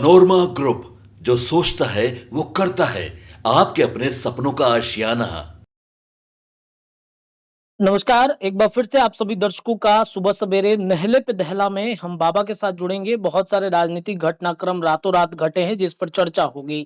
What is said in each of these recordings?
Panorama group, जो सोचता है वो करता है। आपके अपने सपनों का आशियाना। नमस्कार, एक बार फिर से आप सभी दर्शकों का सुबह सवेरे नहले पे दहला में हम बाबा के साथ जुड़ेंगे। बहुत सारे राजनीतिक घटनाक्रम रातों रात घटे हैं जिस पर चर्चा होगी।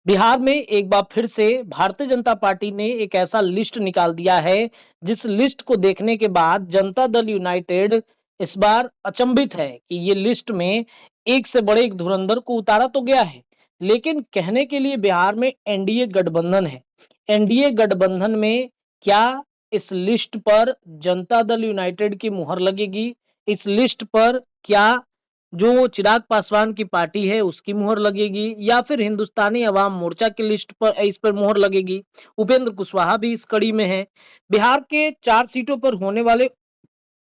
बिहार में एक बार फिर से भारतीय जनता पार्टी ने एक ऐसा लिस्ट निकाल दिया है, जिस लिस्ट को देखने के बाद जनता दल यूनाइटेड इस बार अचंभित है कि ये लिस्ट में एक से बड़े एक धुरंधर को उतारा तो गया है, लेकिन कहने के लिए बिहार में एनडीए गठबंधन है। एनडीए गठबंधन में क्या इस लिस्ट पर जनता दल यूनाइटेड की मुहर लगेगी? इस लिस्ट पर क्या जो चिराग पासवान की पार्टी है उसकी मुहर लगेगी या फिर हिंदुस्तानी अवाम मोर्चा की लिस्ट पर इस पर मुहर लगेगी? उपेंद्र कुशवाहा भी इस कड़ी में है। बिहार के 4 सीटों पर होने वाले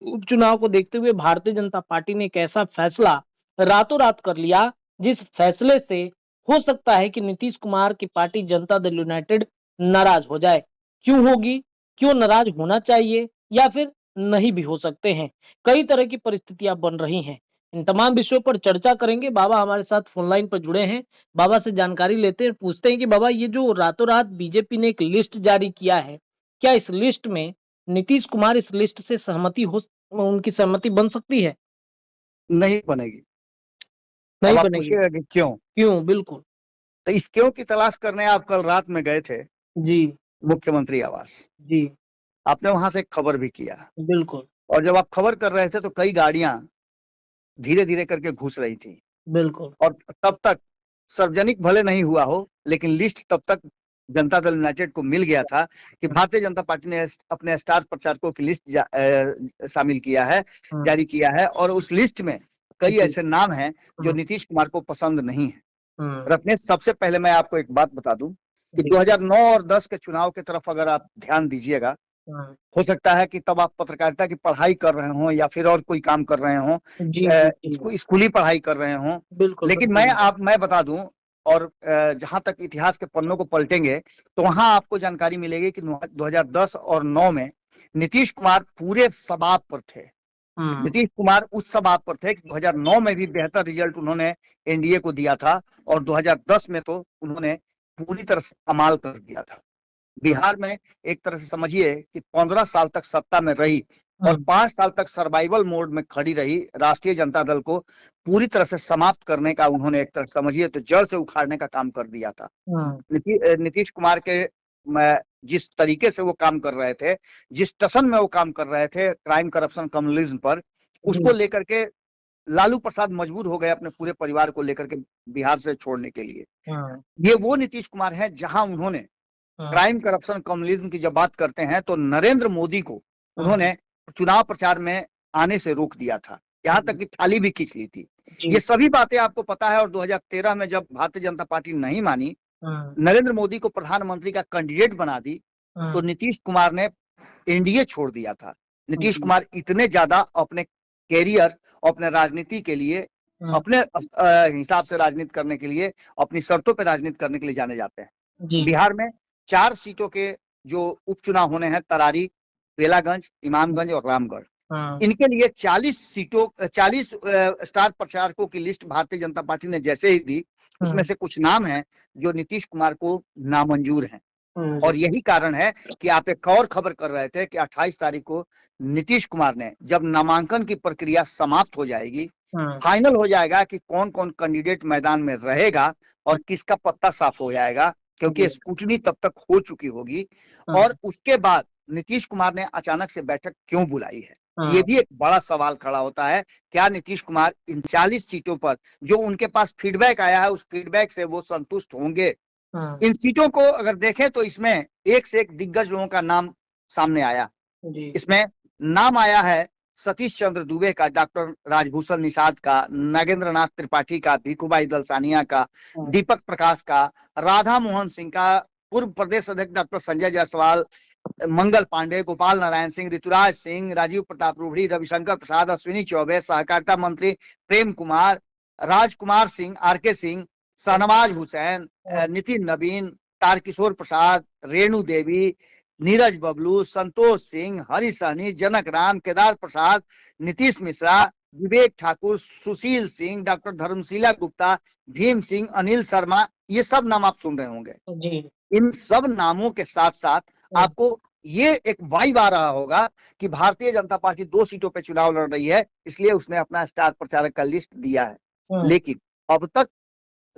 उपचुनाव को देखते हुए भारतीय जनता पार्टी ने एक ऐसा फैसला रातों रात कर लिया, जिस फैसले से हो सकता है कि नीतीश कुमार की पार्टी जनता दल यूनाइटेड नाराज हो जाए। क्यों होगी? क्यों नाराज होना चाहिए या फिर नहीं भी हो सकते हैं? कई तरह की परिस्थितियां बन रही हैं। इन तमाम विषयों पर चर्चा करेंगे। बाबा हमारे साथ फोन लाइन पर जुड़े हैं। बाबा से जानकारी लेते हैं, पूछते हैं कि बाबा ये जो रातों रात बीजेपी ने एक लिस्ट जारी किया है, क्या इस लिस्ट में नीतीश कुमार इस लिस्ट से सहमति हो उनकी सहमति बन सकती है? नहीं बनेगी। नहीं अब आप बनेगी। पूछिएगा कि क्यों? क्यों? बिल्कुल। तो इस क्यों की तलाश करने आप कल रात में गए थे जी, मुख्यमंत्री आवास। जी, आपने वहां से एक खबर भी किया, बिल्कुल, और जब आप खबर कर रहे थे तो कई गाड़ियां धीरे धीरे करके घुस रही थी, बिल्कुल। और तब तक सार्वजनिक भले नहीं हुआ हो, लेकिन लिस्ट तब तक जनता दल यूनाइटेड को मिल गया था कि भारतीय जनता पार्टी ने अपने स्टार प्रचारकों की लिस्ट शामिल किया है, जारी किया है, और उस लिस्ट में कई जी, ऐसे नाम हैं जो हुँ, नीतीश कुमार को पसंद नहीं है। हुँ, रत्नेश, सबसे पहले मैं आपको एक बात बता दूं कि जी, 2009 और 10 के चुनाव की तरफ अगर आप ध्यान दीजिएगा, हुँ, हो सकता है कि तब आप पत्रकारिता की पढ़ाई कर रहे हों या फिर और कोई काम कर रहे हों, जी, जी, जी, स्कूली पढ़ाई कर रहे हों। बिल्कुल, लेकिन बिल्कुल। मैं बता दूं, और जहां तक इतिहास के पन्नों को पलटेंगे तो वहां आपको जानकारी मिलेगी कि 2010 और 9 में नीतीश कुमार पूरे सबाब पर थे। हुँ, नीतीश कुमार उस सबाब पर थे कि 2009 में भी बेहतर रिजल्ट उन्होंने एनडीए को दिया था, और 2010 में तो उन्होंने पूरी तरह से कमाल कर दिया था। बिहार में एक तरह से समझिए कि 15 साल तक सत्ता में रही और हुँ, 5 साल तक सर्वाइवल मोड में खड़ी रही राष्ट्रीय जनता दल को पूरी तरह से समाप्त करने का उन्होंने, एक तरह से समझिए तो जड़ से उखाड़ने का काम कर दिया था। हुँ, नीतीश कुमार के जिस तरीके से वो काम कर रहे थे, जिस टसन में वो काम कर रहे थे क्राइम, करप्शन, कम्युनिज्म पर, उसको जी, लेकर के लालू प्रसाद मजबूर हो गए अपने पूरे परिवार को लेकर के बिहार से छोड़ने के लिए। हुँ, ये वो नीतीश कुमार है जहां उन्होंने हुँ, क्राइम, करप्शन, कम्युनिज्म की जब बात करते हैं तो नरेंद्र मोदी को हुँ, उन्होंने चुनाव प्रचार में आने से रोक दिया था, यहाँ तक जी, कि थाली भी खींच ली थी। ये जी, सभी बातें आपको पता है, और 2013 में जब भारतीय जनता पार्टी नहीं मानी, हुँ, नरेंद्र मोदी को प्रधानमंत्री का कैंडिडेट बना दी, तो हुँ, नीतीश कुमार ने एनडीए छोड़ दिया था। नीतीश जी, कुमार इतने ज्यादा अपने कैरियर, अपने राजनीति के लिए, हुँ, अपने हिसाब से राजनीति करने के लिए, अपनी शर्तों पर राजनीति करने के लिए जाने जाते हैं। जी, बिहार में 4 सीटों के जो उपचुनाव होने हैं, तरारी, बेलागंज, इमामगंज और रामगढ़, हुँ, इनके लिए 40 स्टार प्रचारकों की लिस्ट भारतीय जनता पार्टी ने जैसे ही दी, उसमें हुँ, से कुछ नाम हैं जो नीतीश कुमार को नामंजूर हैं। हुँ, और जी, यही कारण है कि आप एक और खबर कर रहे थे कि 28 तारीख को नीतीश कुमार ने, जब नामांकन की प्रक्रिया समाप्त हो जाएगी, हुँ, फाइनल हो जाएगा कि कौन कौन कैंडिडेट मैदान में रहेगा और किसका पत्ता साफ हो जाएगा, क्योंकि जी, स्क्रूटनी तब तक हो चुकी होगी। हुँ, और उसके बाद नीतीश कुमार ने अचानक से बैठक क्यों बुलाई है, ये हुँ, भी एक बड़ा सवाल खड़ा होता है। क्या नीतीश कुमार इन 40 सीटों पर जो उनके पास फीडबैक आया है, उस फीडबैक से वो संतुष्ट होंगे? हुँ, इन सीटों को अगर देखें तो इसमें एक से एक दिग्गज लोगों का नाम सामने आया। जी, इसमें नाम आया है सतीश चंद्र दुबे का, डॉक्टर राजभूषण निषाद का, नागेंद्र नाथ त्रिपाठी का, भिखुभाई दलसानिया का, हुँ, दीपक प्रकाश का, राधा मोहन सिंह का, पूर्व प्रदेश अध्यक्ष डॉक्टर संजय जायसवाल, मंगल पांडे, गोपाल नारायण सिंह, ऋतुराज सिंह, राजीव प्रताप रूढ़ी, रविशंकर प्रसाद, अश्विनी चौबे, सहकारिता मंत्री प्रेम कुमार, राजकुमार सिंह, आर के सिंह, शाहनवाज हुसैन, हुँ, नितिन नवीन, तारकिशोर प्रसाद, रेणु देवी, नीरज बबलू, संतोष सिंह, हरि सहनी, जनक राम, केदार प्रसाद, नीतीश मिश्रा, विवेक ठाकुर, सुशील सिंह, डॉक्टर धर्मशीला गुप्ता, भीम सिंह, अनिल शर्मा, ये सब नाम आप सुन रहे होंगे। जी। इन सब नामों के साथ साथ आपको ये एक वाइब आ रहा होगा कि भारतीय जनता पार्टी 2 सीटों पे चुनाव लड़ रही है, इसलिए उसने अपना स्टार प्रचारक का लिस्ट दिया है। लेकिन अब तक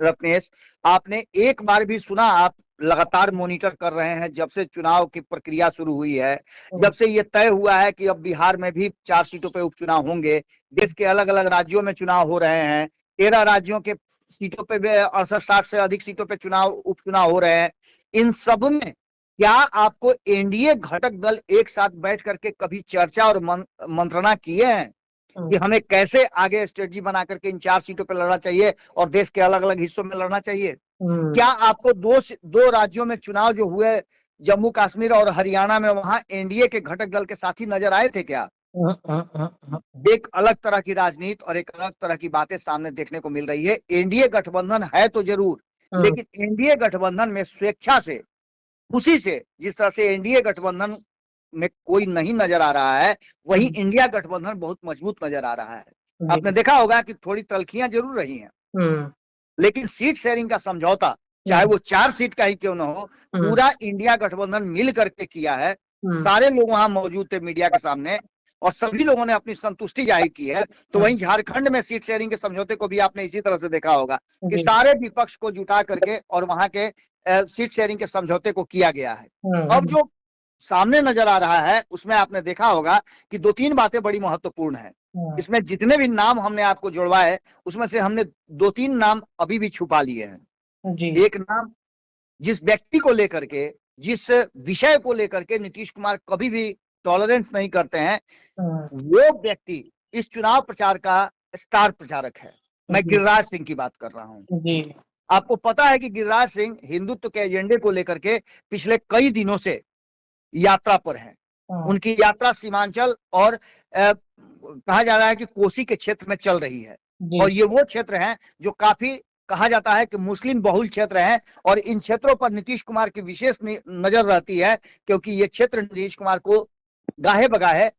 रत्नेश, आपने एक बार भी सुना, आप लगातार मॉनिटर कर रहे हैं जब से चुनाव की प्रक्रिया शुरू हुई है, जब से ये तय हुआ है कि अब बिहार में भी 4 सीटों पे उपचुनाव होंगे, देश के अलग अलग राज्यों में चुनाव हो रहे हैं, 13 राज्यों के सीटों पे 68-60 से अधिक सीटों पे उपचुनाव हो रहे हैं। इन सब में क्या आपको एनडीए घटक दल एक साथ बैठ करके कभी चर्चा और मंत्रणा किए हैं कि हमें कैसे आगे स्ट्रेटजी बना करके इन 4 सीटों पर लड़ना चाहिए और देश के अलग अलग हिस्सों में लड़ना चाहिए? क्या आपको दो राज्यों में चुनाव जो हुए, जम्मू कश्मीर और हरियाणा में, वहां एनडीए के घटक दल के साथी नजर आए थे क्या? एक अलग तरह की राजनीति और एक अलग तरह की बातें सामने देखने को मिल रही है। एनडीए गठबंधन है तो जरूर, लेकिन एनडीए गठबंधन में स्वेच्छा से, खुशी से, जिस तरह से एनडीए गठबंधन में कोई नहीं नजर आ रहा है, वही इंडिया गठबंधन बहुत मजबूत नजर आ रहा है। आपने देखा होगा कि थोड़ी तल्खियां जरूर रही हैं, लेकिन सीट शेयरिंग का समझौता, चाहे वो 4 सीट का ही क्यों ना हो, पूरा इंडिया गठबंधन मिल करके किया है। सारे लोग वहां मौजूद थे मीडिया के सामने और सभी लोगों ने अपनी संतुष्टि जाहिर की है। तो वहीं झारखंड में सीट शेयरिंग के समझौते को भी आपने इसी तरह से देखा होगा कि सारे विपक्ष को जुटा करके और वहां के सीट शेयरिंग के समझौते को किया गया है। अब जो सामने नजर आ रहा है उसमें आपने देखा होगा कि 2-3 बातें बड़ी महत्वपूर्ण है। इसमें जितने भी नाम हमने आपको जुड़वाए, उसमें से हमने 2-3 नाम अभी भी छुपा लिए हैं। एक नाम जिस व्यक्ति को लेकर के, जिस विषय को लेकर के नीतीश कुमार कभी भी टॉलरेंस नहीं करते हैं, वो व्यक्ति इस चुनाव प्रचार का स्टार प्रचारक है। मैं गिरिराज सिंह की बात कर रहा हूं। आपको पता है कि गिरिराज सिंह हिंदुत्व के एजेंडे को लेकर के पिछले कई दिनों से यात्रा पर है। उनकी यात्रा सीमांचल और कहा जा रहा है कि कोसी के क्षेत्र में चल रही है, और ये वो क्षेत्र हैं जो काफी कहा जाता है कि मुस्लिम बहुल क्षेत्र हैं, और इन क्षेत्रों पर नीतीश कुमार की विशेष नजर रहती है, क्योंकि ये क्षेत्र नीतीश कुमार को गाहे बगाहे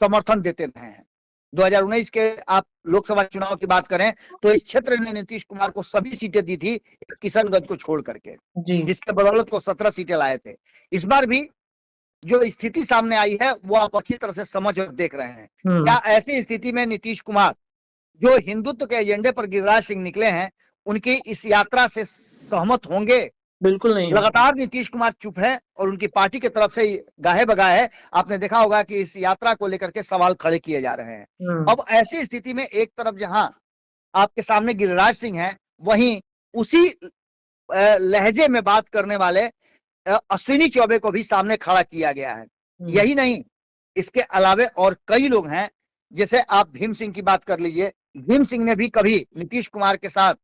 समर्थन देते रहे हैं। 2019 के आप लोकसभा चुनाव की बात करें तो इस क्षेत्र ने नीतीश कुमार को सभी सीटें दी थी, किशनगंज को छोड़ करके, जिसके बदौलत को 17 सीटें लाए थे। इस बार भी जो स्थिति सामने आई है वो आप अच्छी तरह से समझ और देख रहे हैं। क्या ऐसी स्थिति में नीतीश कुमार, जो हिंदुत्व के एजेंडे पर गिरिराज सिंह निकले हैं, उनकी इस यात्रा से सहमत होंगे? बिल्कुल नहीं। लगातार नीतीश कुमार चुप है और उनकी पार्टी की तरफ से गाहे बगाहे है। आपने देखा होगा कि इस यात्रा को लेकर के सवाल खड़े किए जा रहे हैं। अब ऐसी स्थिति में एक तरफ जहां आपके सामने गिरिराज सिंह है, वहीं उसी लहजे में बात करने वाले अश्विनी चौबे को भी सामने खड़ा किया गया है। यही नहीं, इसके अलावे और कई लोग हैं, जैसे आप भीम सिंह की बात कर लीजिए। भीम सिंह ने भी कभी नीतीश कुमार के साथ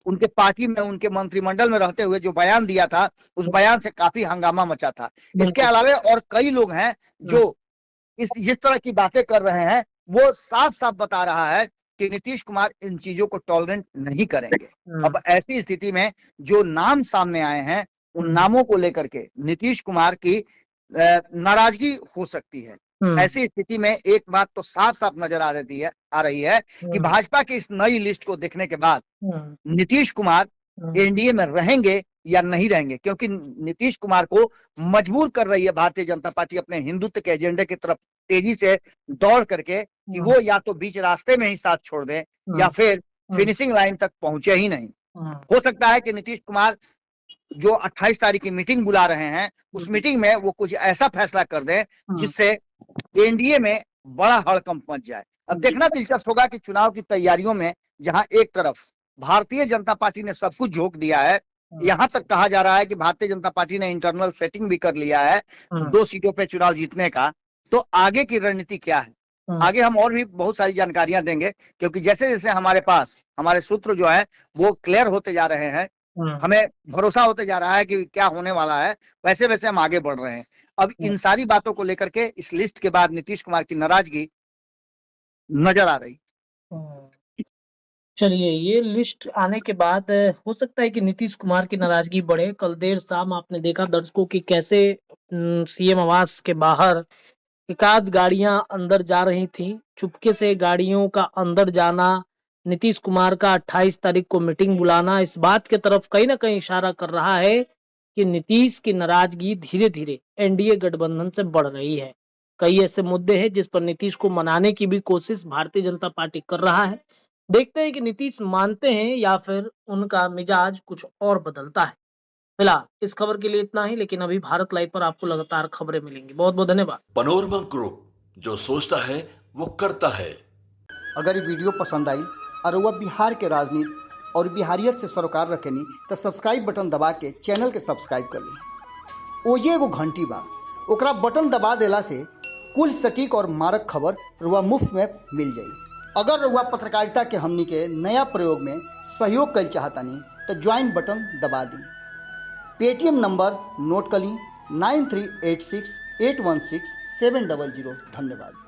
उनके पार्टी में, उनके मंत्रिमंडल में रहते हुए जो बयान दिया था, उस बयान से काफी हंगामा मचा था। इसके अलावे और कई लोग हैं जो जिस तरह की बातें कर रहे हैं, वो साफ साफ बता रहा है कि नीतीश कुमार इन चीजों को टॉलरेट नहीं करेंगे। अब ऐसी स्थिति में जो नाम सामने आए हैं, उन नामों को लेकर के नीतीश कुमार की नाराजगी हो सकती है। ऐसी स्थिति में एक बात तो साफ साफ नजर आ रही है कि भाजपा की इस नई लिस्ट को देखने के बाद नीतीश कुमार एनडीए में रहेंगे या नहीं रहेंगे, क्योंकि नीतीश कुमार को मजबूर कर रही है भारतीय जनता पार्टी अपने हिंदुत्व के एजेंडे की तरफ तेजी से दौड़ करके कि वो या तो बीच रास्ते में ही साथ छोड़ दें या फिर फिनिशिंग लाइन तक पहुंचे ही नहीं। हो सकता है कि नीतीश कुमार जो 28 तारीख की मीटिंग बुला रहे हैं, उस मीटिंग में वो कुछ ऐसा फैसला कर दें जिससे एनडीए में बड़ा हड़कंप मच जाए। अब देखना दिलचस्प होगा कि चुनाव की तैयारियों में जहां एक तरफ भारतीय जनता पार्टी ने सब कुछ झोंक दिया है, यहां तक कहा जा रहा है कि भारतीय जनता पार्टी ने इंटरनल सेटिंग भी कर लिया है 2 सीटों पे चुनाव जीतने का, तो आगे की रणनीति क्या है? आगे हम और भी बहुत सारी जानकारियां देंगे, क्योंकि जैसे जैसे हमारे पास हमारे सूत्र जो है वो क्लियर होते जा रहे हैं, हमें भरोसा होते जा रहा है कि क्या होने वाला है, वैसे वैसे हम आगे बढ़ रहे हैं। अब इन सारी बातों को लेकर के इस लिस्ट के बाद नीतीश कुमार की नाराजगी नजर आ रही। चलिए, ये लिस्ट आने के बाद हो सकता है कि नीतीश कुमार की नाराजगी बढ़े। कल देर शाम आपने देखा दर्शकों की कैसे सीएम आवास के बाहर एकाध गाड़ियां अंदर जा रही थीं, चुपके से गाड़ियों का अंदर जाना, नीतीश कुमार का 28 तारीख को मीटिंग बुलाना इस बात की तरफ कहीं ना कहीं इशारा कर रहा है कि नीतीश की नाराजगी धीरे धीरे एनडीए गठबंधन से बढ़ रही है। कई ऐसे मुद्दे हैं जिस पर नीतीश को मनाने की भी कोशिश भारतीय जनता पार्टी कर रहा है। देखते हैं कि नीतीश मानते हैं या फिर उनका मिजाज कुछ और बदलता है। फिलहाल इस खबर के लिए इतना ही, लेकिन अभी भारत लाइव पर आपको लगातार खबरें मिलेंगी। बहुत बहुत धन्यवाद। पनोरमा ग्रुप, जो सोचता है वो करता है। अगर ये वीडियो पसंद आई और वह बिहार के राजनीति और बिहारियत से सरोकार रखेनी तो सब्सक्राइब बटन दबा के चैनल के सब्सक्राइब कर ली। ओजे एगो घंटी बा, ओकरा बटन दबा देला से कुल सटीक और मारक खबर रुआ मुफ्त में मिल जाई। अगर रुआ पत्रकारिता के हमनी के नया प्रयोग में सहयोग कर चाहतानी तो ज्वाइन बटन दबा दी। पेटीएम नंबर नोट कर ली 9386816700। धन्यवाद।